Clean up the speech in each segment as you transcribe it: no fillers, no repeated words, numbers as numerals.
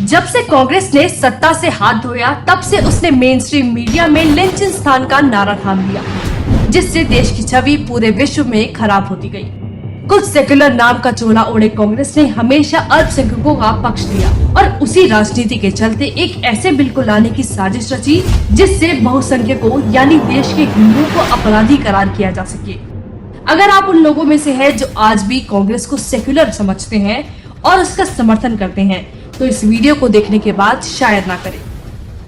जब से कांग्रेस ने सत्ता से हाथ धोया तब से उसने मेन स्ट्रीम मीडिया में लिंचिंस्तान का नारा थाम लिया, जिससे देश की छवि पूरे विश्व में खराब होती गई। कुछ सेक्युलर नाम का चोला ओढ़े कांग्रेस ने हमेशा अल्पसंख्यकों का पक्ष लिया और उसी राजनीति के चलते एक ऐसे बिल को लाने की साजिश रची जिससे बहुसंख्यकों यानी देश के हिंदुओं को अपराधी करार किया जा सके। अगर आप उन लोगों में से हैं जो आज भी कांग्रेस को सेक्युलर समझते हैं और उसका समर्थन करते हैं, तो इस वीडियो को देखने के बाद शायद ना करें।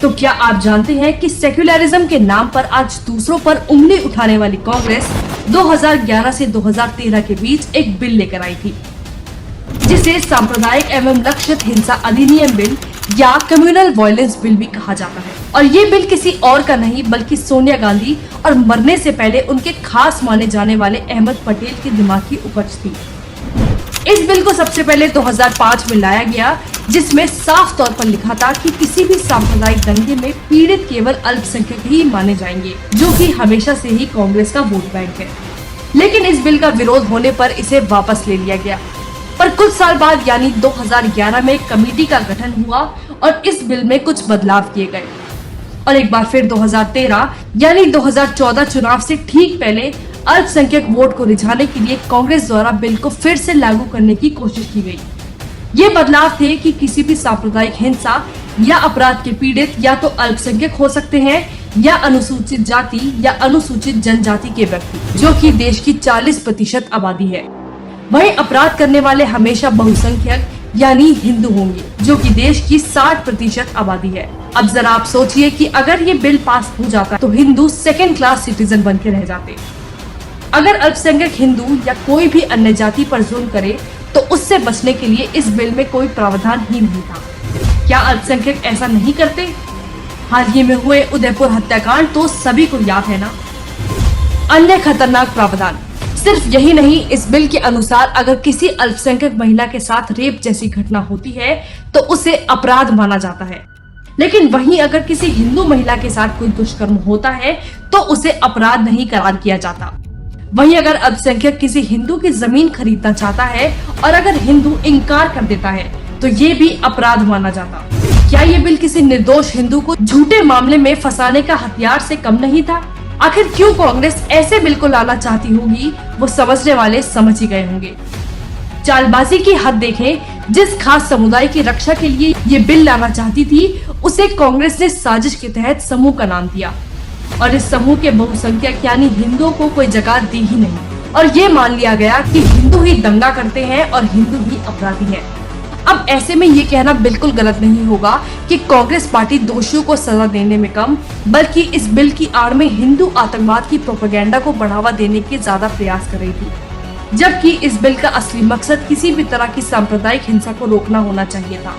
तो क्या आप जानते हैं कि सेक्युलरिज्म के नाम पर आज दूसरों पर उंगली उठाने वाली कांग्रेस 2011 से 2013 के बीच एक बिल लेकर आई थी, जिसे सांप्रदायिक एवं लक्षित हिंसा अधिनियम बिल या कम्युनल वायलेंस बिल भी कहा जाता है। और ये बिल किसी और का नहीं बल्कि सोनिया गांधी और मरने से पहले उनके खास माने जाने वाले अहमद पटेल की दिमाग की उपज थी। इस बिल को सबसे पहले 2005 में लाया गया, जिसमें साफ तौर पर लिखा था कि किसी भी सांप्रदायिक दंगे में पीड़ित केवल अल्पसंख्यक ही माने जाएंगे, जो कि हमेशा से ही कांग्रेस का वोट बैंक है। लेकिन इस बिल का विरोध होने पर इसे वापस ले लिया गया। पर कुछ साल बाद यानी 2011 में एक कमेटी का गठन हुआ और इस बिल में कुछ बदलाव किए गए। और एक बार फिर 2013 यानी 2014 चुनाव से ठीक पहले अल्पसंख्यक वोट को रिझाने के लिए कांग्रेस द्वारा बिल को फिर से लागू करने की कोशिश की गई। ये बदलाव थे कि किसी भी सांप्रदायिक हिंसा या अपराध के पीड़ित या तो अल्पसंख्यक हो सकते हैं या अनुसूचित जाति या अनुसूचित जनजाति के व्यक्ति, जो कि देश की 40% आबादी है। वहीं अपराध करने वाले हमेशा बहुसंख्यक यानी हिंदू होंगे, जो कि देश की 60% आबादी है। अब जरा आप सोचिए कि अगर ये बिल पास हो जाता तो हिंदू सेकेंड क्लास सिटीजन बन के रह जाते। अगर अल्पसंख्यक हिंदू या कोई भी अन्य जाति पर जुल्म करे तो उससे बचने के लिए इस बिल में कोई प्रावधान ही नहीं था। क्या अल्पसंख्यक ऐसा नहीं करते? हाल ही में हुए उदयपुर हत्याकांड तो सभी को याद है ना। अन्य खतरनाक प्रावधान सिर्फ यही नहीं, इस बिल के अनुसार अगर किसी अल्पसंख्यक महिला के साथ रेप जैसी घटना होती है तो उसे अपराध माना जाता है। लेकिन वहीं अगर किसी हिंदू महिला के साथ कोई दुष्कर्म होता है तो उसे अपराध नहीं करार किया जाता। वहीं अगर अल्पसंख्यक किसी हिंदू की जमीन खरीदना चाहता है और अगर हिंदू इनकार कर देता है तो ये भी अपराध माना जाता। क्या ये बिल किसी निर्दोष हिंदू को झूठे मामले में फंसाने का हथियार से कम नहीं था? आखिर क्यों कांग्रेस ऐसे बिल को लाना चाहती होगी, वो समझने वाले समझ ही गए होंगे। चालबाजी की हद देखें। जिस खास समुदाय की रक्षा के लिए ये बिल लाना चाहती थी, उसे कांग्रेस ने साजिश के तहत समूह का नाम दिया और इस समूह के बहुसंख्यक यानी हिंदुओं को कोई जगह दी ही नहीं और ये मान लिया गया कि हिंदू ही दंगा करते हैं और हिंदू ही अपराधी हैं। अब ऐसे में ये कहना बिल्कुल गलत नहीं होगा कि कांग्रेस पार्टी दोषियों को सजा देने में कम, बल्कि इस बिल की आड़ में हिंदू आतंकवाद की प्रोपेगेंडा को बढ़ावा देने के ज्यादा प्रयास कर रही थी, जबकि इस बिल का असली मकसद किसी भी तरह की सांप्रदायिक हिंसा को रोकना होना चाहिए था,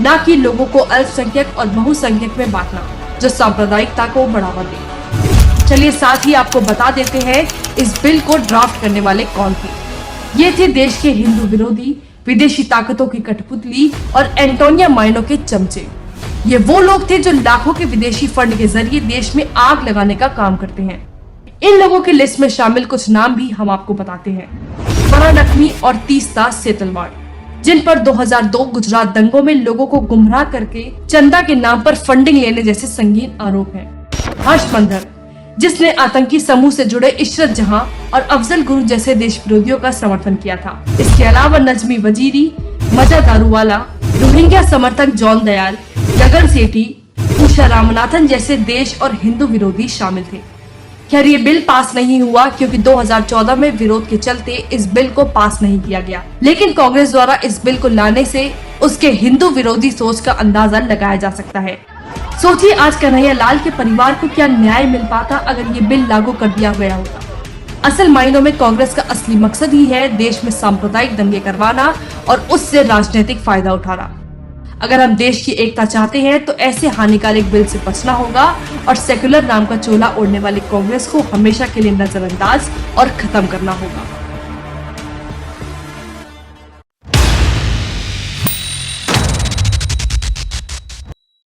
न कि लोगों को अल्पसंख्यक और बहुसंख्यक में बांटना जो सांप्रदायिकता को बढ़ावा दे। चलिए साथ ही आपको बता देते हैं इस बिल को ड्राफ्ट करने वाले कौन थे। ये थे देश के हिंदू विरोधी, विदेशी ताकतों की कठपुतली और एंटोनिया माइनो के चमचे। ये वो लोग थे जो लाखों के विदेशी फंड के जरिए देश में आग लगाने का काम करते हैं। इन लोगों की लिस्ट में शामिल कुछ नाम भी हम आपको बताते हैं। फरहान नकवी और तीस्ता सेतलवाड़, जिन पर 2002 गुजरात दंगों में लोगों को गुमराह करके चंदा के नाम पर फंडिंग लेने जैसे संगीन आरोप हैं। हर्ष मंधर, जिसने आतंकी समूह से जुड़े इशरत जहां और अफजल गुरु जैसे देश विरोधियों का समर्थन किया था। इसके अलावा नजमी वजीरी, मजा दारूवाला, रोहिंग्या समर्थक जॉन दयाल, गगन सेठी, उषा रामनाथन जैसे देश और हिंदू विरोधी शामिल थे। खैर ये बिल पास नहीं हुआ क्योंकि 2014 में विरोध के चलते इस बिल को पास नहीं किया गया। लेकिन कांग्रेस द्वारा इस बिल को लाने से उसके हिंदू विरोधी सोच का अंदाजा लगाया जा सकता है। सोचिए आज कन्हैया लाल के परिवार को क्या न्याय मिल पाता अगर ये बिल लागू कर दिया गया होता। असल मायनों में कांग्रेस का असली मकसद ही है देश में सांप्रदायिक दंगे करवाना और उससे राजनीतिक फायदा उठाना। अगर हम देश की एकता चाहते हैं तो ऐसे हानिकारक बिल से बचना होगा और सेक्युलर नाम का चोला ओढ़ने वाली कांग्रेस को हमेशा के लिए नजरअंदाज और खत्म करना होगा।